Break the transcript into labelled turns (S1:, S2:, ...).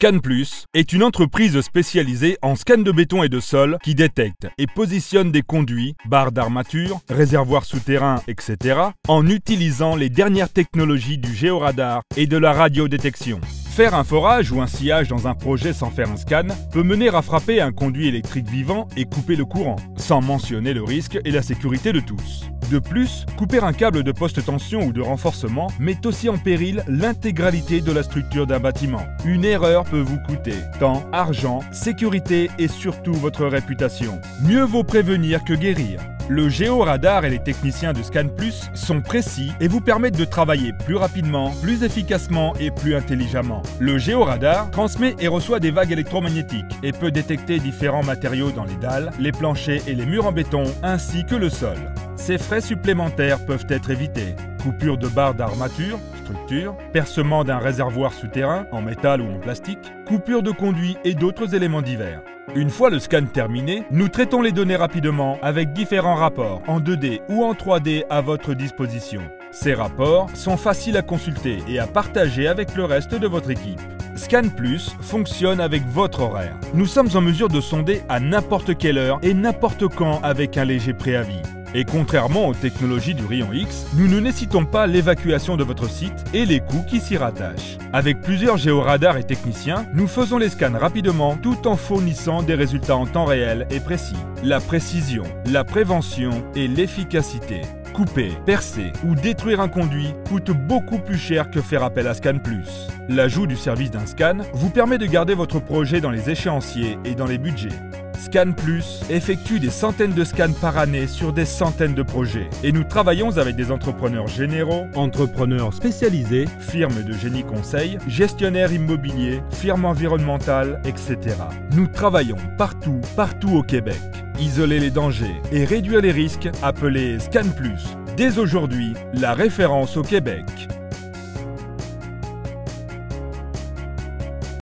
S1: ScanPlus est une entreprise spécialisée en scan de béton et de sol qui détecte et positionne des conduits, barres d'armature, réservoirs souterrains, etc. en utilisant les dernières technologies du géoradar et de la radiodétection. Faire un forage ou un sciage dans un projet sans faire un scan peut mener à frapper un conduit électrique vivant et couper le courant, sans mentionner le risque et la sécurité de tous. De plus, couper un câble de poste tension ou de renforcement met aussi en péril l'intégralité de la structure d'un bâtiment. Une erreur peut vous coûter temps, argent, sécurité et surtout votre réputation. Mieux vaut prévenir que guérir. Le géoradar et les techniciens de ScanPlus sont précis et vous permettent de travailler plus rapidement, plus efficacement et plus intelligemment. Le géoradar transmet et reçoit des vagues électromagnétiques et peut détecter différents matériaux dans les dalles, les planchers et les murs en béton, ainsi que le sol. Ces frais supplémentaires peuvent être évités. Coupure de barres d'armature, structure, percement d'un réservoir souterrain en métal ou en plastique, coupure de conduits et d'autres éléments divers. Une fois le scan terminé, nous traitons les données rapidement avec différents rapports en 2D ou en 3D à votre disposition. Ces rapports sont faciles à consulter et à partager avec le reste de votre équipe. ScanPlus fonctionne avec votre horaire. Nous sommes en mesure de sonder à n'importe quelle heure et n'importe quand avec un léger préavis. Et contrairement aux technologies du rayon X, nous ne nécessitons pas l'évacuation de votre site et les coûts qui s'y rattachent. Avec plusieurs géoradars et techniciens, nous faisons les scans rapidement tout en fournissant des résultats en temps réel et précis. La précision, la prévention et l'efficacité. Couper, percer ou détruire un conduit coûte beaucoup plus cher que faire appel à ScanPlus. L'ajout du service d'un scan vous permet de garder votre projet dans les échéanciers et dans les budgets. ScanPlus effectue des centaines de scans par année sur des centaines de projets. Et nous travaillons avec des entrepreneurs généraux, entrepreneurs spécialisés, firmes de génie conseil, gestionnaires immobiliers, firmes environnementales, etc. Nous travaillons partout au Québec. Isoler les dangers et réduire les risques, appelez ScanPlus. Dès aujourd'hui, la référence au Québec.